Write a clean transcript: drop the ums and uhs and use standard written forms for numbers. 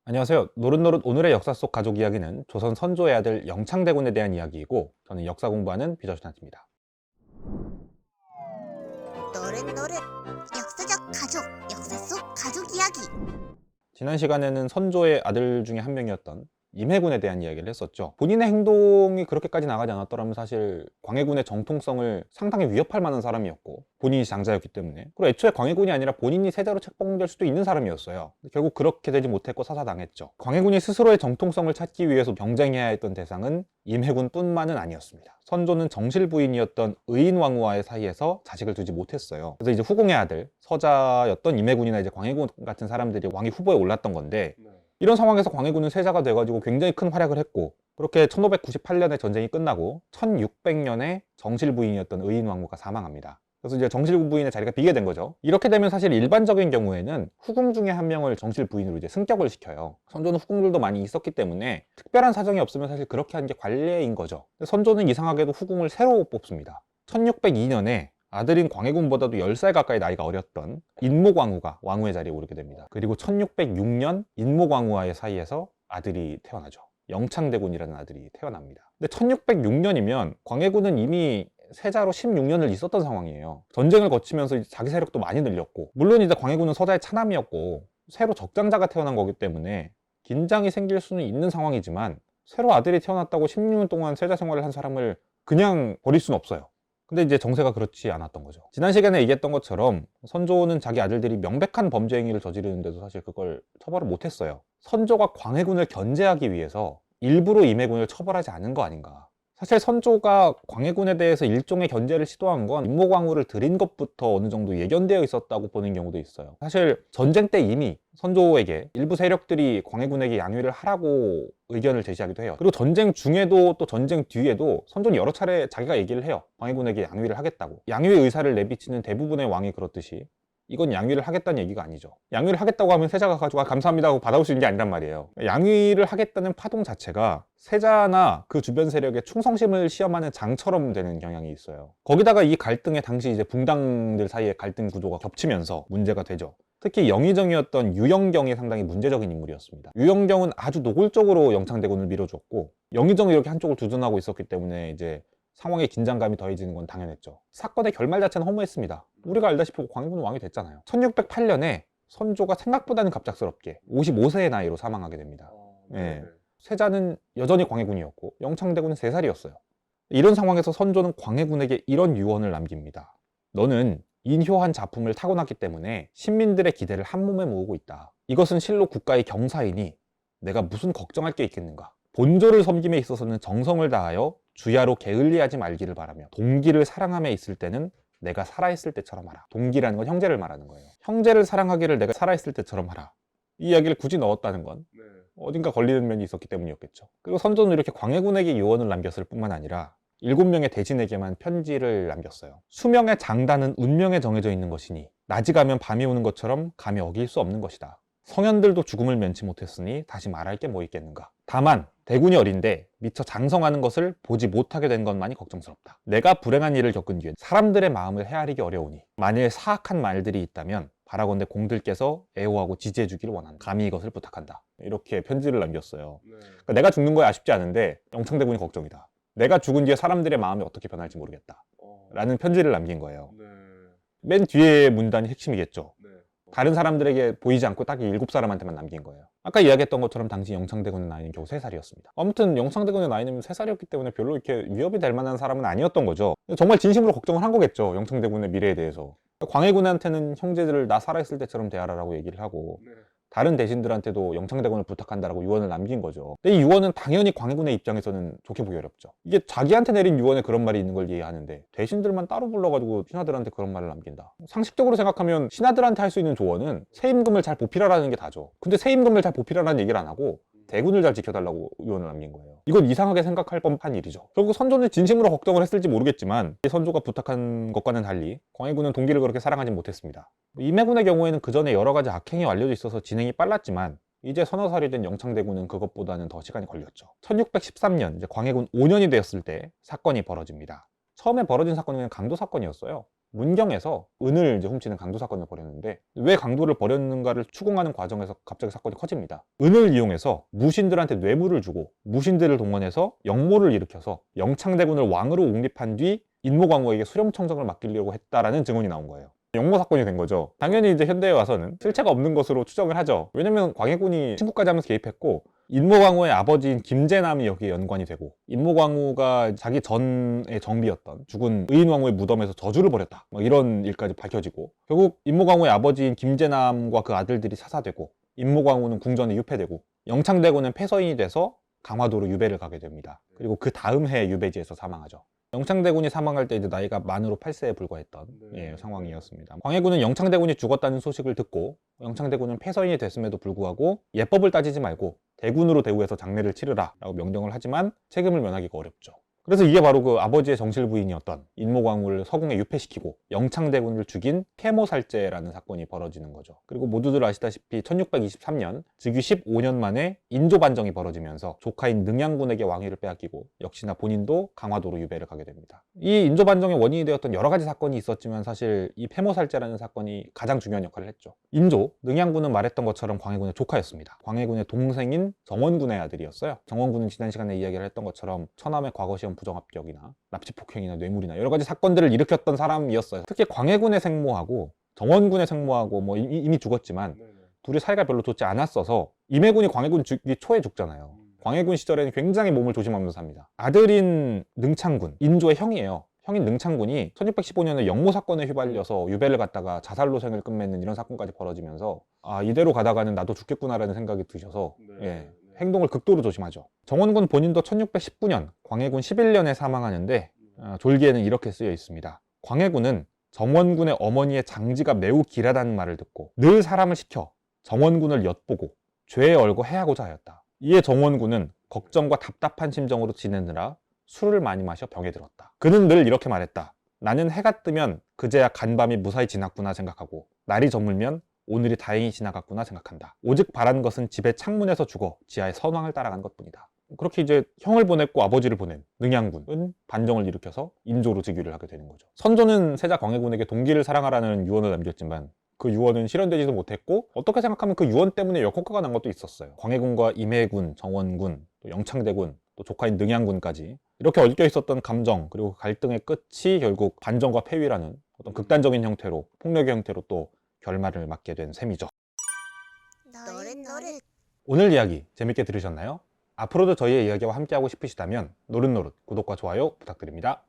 안녕하세요. 노릇노릇 오늘의 역사 속 가족 이야기는 조선 선조의 아들 영창대군에 대한 이야기이고, 저는 역사 공부하는 비저슈탄트입니다. 노릇노릇 역사적 가족 역사 속 가족 이야기. 지난 시간에는 선조의 아들 중에 한 명이었던 임해군에 대한 이야기를 했었죠. 본인의 행동이 그렇게까지 나가지 않았더라면 사실 광해군의 정통성을 상당히 위협할 만한 사람이었고, 본인이 장자였기 때문에, 그리고 애초에 광해군이 아니라 본인이 세자로 책봉될 수도 있는 사람이었어요. 결국 그렇게 되지 못했고 사사당했죠. 광해군이 스스로의 정통성을 찾기 위해서 경쟁해야 했던 대상은 임해군뿐만은 아니었습니다. 선조는 정실 부인이었던 의인왕후와의 사이에서 자식을 두지 못했어요. 그래서 이제 후궁의 아들 서자였던 임해군이나 이제 광해군 같은 사람들이 왕위 후보에 올랐던 건데, 이런 상황에서 광해군은 세자가 돼가지고 굉장히 큰 활약을 했고, 그렇게 1598년에 전쟁이 끝나고 1600년에 정실 부인이었던 의인왕후가 사망합니다. 그래서 이제 정실 부인의 자리가 비게 된 거죠. 이렇게 되면 사실 일반적인 경우에는 후궁 중에 한 명을 정실 부인으로 이제 승격을 시켜요. 선조는 후궁들도 많이 있었기 때문에 특별한 사정이 없으면 사실 그렇게 한 게 관례인 거죠. 근데 선조는 이상하게도 후궁을 새로 뽑습니다. 1602년에 아들인 광해군보다도 10살 가까이 나이가 어렸던 인모광후가 왕후의 자리에 오르게 됩니다. 그리고 1606년 인모광후와의 사이에서 아들이 태어나죠. 영창대군이라는 아들이 태어납니다. 근데 1606년이면 광해군은 이미 세자로 16년을 있었던 상황이에요. 전쟁을 거치면서 자기 세력도 많이 늘렸고, 물론 이제 광해군은 서자의 차남이었고 새로 적장자가 태어난 거기 때문에 긴장이 생길 수는 있는 상황이지만, 새로 아들이 태어났다고 16년 동안 세자 생활을 한 사람을 그냥 버릴 수는 없어요. 근데 이제 정세가 그렇지 않았던 거죠. 지난 시간에 얘기했던 것처럼 선조는 자기 아들들이 명백한 범죄 행위를 저지르는데도 사실 그걸 처벌을 못했어요. 선조가 광해군을 견제하기 위해서 일부러 임해군을 처벌하지 않은 거 아닌가. 사실 선조가 광해군에 대해서 일종의 견제를 시도한 건 인모광후를 들인 것부터 어느 정도 예견되어 있었다고 보는 경우도 있어요. 사실 전쟁 때 이미 선조에게 일부 세력들이 광해군에게 양위를 하라고 의견을 제시하기도 해요. 그리고 전쟁 중에도 또 전쟁 뒤에도 선조는 여러 차례 자기가 얘기를 해요. 광해군에게 양위를 하겠다고. 양위의 의사를 내비치는 대부분의 왕이 그렇듯이 이건 양위를 하겠다는 얘기가 아니죠. 양위를 하겠다고 하면 세자가 가지고 감사합니다 하고 받아올 수 있는 게 아니란 말이에요. 양위를 하겠다는 파동 자체가 세자나 그 주변 세력의 충성심을 시험하는 장처럼 되는 경향이 있어요. 거기다가 이 갈등에 당시 이제 붕당들 사이의 갈등 구조가 겹치면서 문제가 되죠. 특히 영의정이었던 유영경이 상당히 문제적인 인물이었습니다. 유영경은 아주 노골적으로 영창대군을 밀어줬고, 영의정이 이렇게 한쪽을 두둔하고 있었기 때문에 이제 상황의 긴장감이 더해지는 건 당연했죠. 사건의 결말 자체는 허무했습니다. 우리가 알다시피 광해군은 왕이 됐잖아요. 1608년에 선조가 생각보다는 갑작스럽게 55세의 나이로 사망하게 됩니다. 예. 세자는 여전히 광해군이었고 영창대군은 3살이었어요. 이런 상황에서 선조는 광해군에게 이런 유언을 남깁니다. 너는 인효한 작품을 타고났기 때문에 신민들의 기대를 한 몸에 모으고 있다. 이것은 실로 국가의 경사이니 내가 무슨 걱정할 게 있겠는가. 본조를 섬김에 있어서는 정성을 다하여 주야로 게을리하지 말기를 바라며, 동기를 사랑함에 있을 때는 내가 살아있을 때처럼 하라. 동기라는 건 형제를 말하는 거예요. 형제를 사랑하기를 내가 살아있을 때처럼 하라. 이 이야기를 굳이 넣었다는 건 어딘가 걸리는 면이 있었기 때문이었겠죠. 그리고 선조는 이렇게 광해군에게 유언을 남겼을 뿐만 아니라 7명의 대신에게만 편지를 남겼어요. 수명의 장단은 운명에 정해져 있는 것이니 낮이 가면 밤이 오는 것처럼 감히 어길 수 없는 것이다. 성현들도 죽음을 면치 못했으니 다시 말할 게 뭐 있겠는가. 다만 대군이 어린데 미처 장성하는 것을 보지 못하게 된 것만이 걱정스럽다. 내가 불행한 일을 겪은 뒤에 사람들의 마음을 헤아리기 어려우니 만일 사악한 말들이 있다면 바라건대 공들께서 애호하고 지지해 주기를 원한다. 감히 이것을 부탁한다. 이렇게 편지를 남겼어요. 그러니까 내가 죽는 거에 아쉽지 않은데 영창대군이 걱정이다. 내가 죽은 뒤에 사람들의 마음이 어떻게 변할지 모르겠다. 라는 편지를 남긴 거예요. 맨 뒤에 문단이 핵심이겠죠. 다른 사람들에게 보이지 않고 딱 7사람한테만 남긴 거예요. 아까 이야기했던 것처럼 당시 영창대군의 나이는 겨우 3살이었습니다. 아무튼 영창대군의 나이는 3살이었기 때문에 별로 이렇게 위협이 될 만한 사람은 아니었던 거죠. 정말 진심으로 걱정을 한 거겠죠. 영창대군의 미래에 대해서. 광해군한테는 형제들을 나 살아있을 때처럼 대하라고 얘기를 하고, 다른 대신들한테도 영창대군을 부탁한다라고 유언을 남긴 거죠. 근데 이 유언은 당연히 광해군의 입장에서는 좋게 보기 어렵죠. 이게 자기한테 내린 유언에 그런 말이 있는 걸 이해하는데 대신들만 따로 불러가지고 신하들한테 그런 말을 남긴다. 상식적으로 생각하면 신하들한테 할 수 있는 조언은 세임금을 잘 보필하라는 게 다죠. 근데 세임금을 잘 보필하라는 얘기를 안 하고 대군을 잘 지켜달라고 유언을 남긴 거예요. 이건 이상하게 생각할 법한 일이죠. 결국 선조는 진심으로 걱정을 했을지 모르겠지만 선조가 부탁한 것과는 달리 광해군은 동기를 그렇게 사랑하지 못했습니다. 임해군의 경우에는 그 전에 여러 가지 악행이 알려져 있어서 진행이 빨랐지만 이제 서너 살이 된 영창대군은 그것보다는 더 시간이 걸렸죠. 1613년 이제 광해군 5년이 되었을 때 사건이 벌어집니다. 처음에 벌어진 사건은 강도 사건이었어요. 문경에서 은을 이제 훔치는 강도 사건을 벌였는데, 왜 강도를 벌였는가를 추궁하는 과정에서 갑자기 사건이 커집니다. 은을 이용해서 무신들한테 뇌물을 주고 무신들을 동원해서 역모를 일으켜서 영창대군을 왕으로 옹립한 뒤 인모광우에게 수렴청정을 맡기려고 했다라는 증언이 나온 거예요. 역모 사건이 된 거죠. 당연히 이제 현대에 와서는 실체가 없는 것으로 추정을 하죠. 왜냐면 광해군이 친구까지 하면서 개입했고, 인모광우의 아버지인 김제남이 여기에 연관이 되고, 인모광우가 자기 전의 정비였던 죽은 의인왕후의 무덤에서 저주를 벌였다, 이런 일까지 밝혀지고, 결국 인모광우의 아버지인 김제남과 그 아들들이 사사되고, 인모광우는 궁전에 유폐되고, 영창대군은 패서인이 돼서 강화도로 유배를 가게 됩니다. 그리고 그 다음 해에 유배지에서 사망하죠. 영창대군이 사망할 때 이제 나이가 만으로 8세에 불과했던 상황이었습니다. 광해군은 영창대군이 죽었다는 소식을 듣고, 영창대군은 패서인이 됐음에도 불구하고 예법을 따지지 말고 대군으로 대우해서 장례를 치르라 라고 명령을 하지만 책임을 면하기가 어렵죠. 그래서 이게 바로 그 아버지의 정실 부인이었던 인모광우를 서궁에 유폐시키고 영창대군을 죽인 폐모살제라는 사건이 벌어지는 거죠. 그리고 모두들 아시다시피 1623년 즉위 15년 만에 인조반정이 벌어지면서 조카인 능양군에게 왕위를 빼앗기고, 역시나 본인도 강화도로 유배를 가게 됩니다. 이 인조반정의 원인이 되었던 여러 가지 사건이 있었지만 사실 이 폐모살제라는 사건이 가장 중요한 역할을 했죠. 인조, 능양군은 말했던 것처럼 광해군의 조카였습니다. 광해군의 동생인 정원군의 아들이었어요. 정원군은 지난 시간에 이야기를 했던 것처럼 천함의 과거시험 부정합격이나 납치폭행이나 뇌물이나 여러 가지 사건들을 일으켰던 사람이었어요. 특히 광해군의 생모하고 정원군의 생모하고 이미 죽었지만 둘이 사이가 별로 좋지 않았어서 임해군이 광해군 죽기 초에 죽잖아요. 광해군 시절에는 굉장히 몸을 조심하면서 삽니다. 아들인 능창군, 인조의 형이에요. 형인 능창군이 1615년에 역모 사건에 휘말려서 유배를 갔다가 자살로 생을 끝맺는 이런 사건까지 벌어지면서, 아, 이대로 가다가는 나도 죽겠구나라는 생각이 드셔서 행동을 극도로 조심하죠. 정원군 본인도 1619년 광해군 11년에 사망하는데, 졸기에는 이렇게 쓰여 있습니다. 광해군은 정원군의 어머니의 장지가 매우 길하다는 말을 듣고 늘 사람을 시켜 정원군을 엿보고 죄에 얼고 해하고자 하였다. 이에 정원군은 걱정과 답답한 심정으로 지내느라 술을 많이 마셔 병에 들었다. 그는 늘 이렇게 말했다. 나는 해가 뜨면 그제야 간밤이 무사히 지났구나 생각하고, 날이 저물면 오늘이 다행히 지나갔구나 생각한다. 오직 바란 것은 집의 창문에서 죽어 지하의 선왕을 따라간 것뿐이다. 그렇게 이제 형을 보냈고 아버지를 보낸 능양군은 반정을 일으켜서 인조로 즉위를 하게 되는 거죠. 선조는 세자 광해군에게 동기를 사랑하라는 유언을 남겼지만 그 유언은 실현되지도 못했고, 어떻게 생각하면 그 유언 때문에 역효과가 난 것도 있었어요. 광해군과 임해군, 정원군, 또 영창대군, 또 조카인 능양군까지 이렇게 얽혀 있었던 감정, 그리고 갈등의 끝이 결국 반정과 폐위라는 어떤 극단적인 형태로, 폭력의 형태로 또 결말을 맞게 된 셈이죠. 노릇노릇. 오늘 이야기 재밌게 들으셨나요? 앞으로도 저희의 이야기와 함께하고 싶으시다면 노릇노릇 구독과 좋아요 부탁드립니다.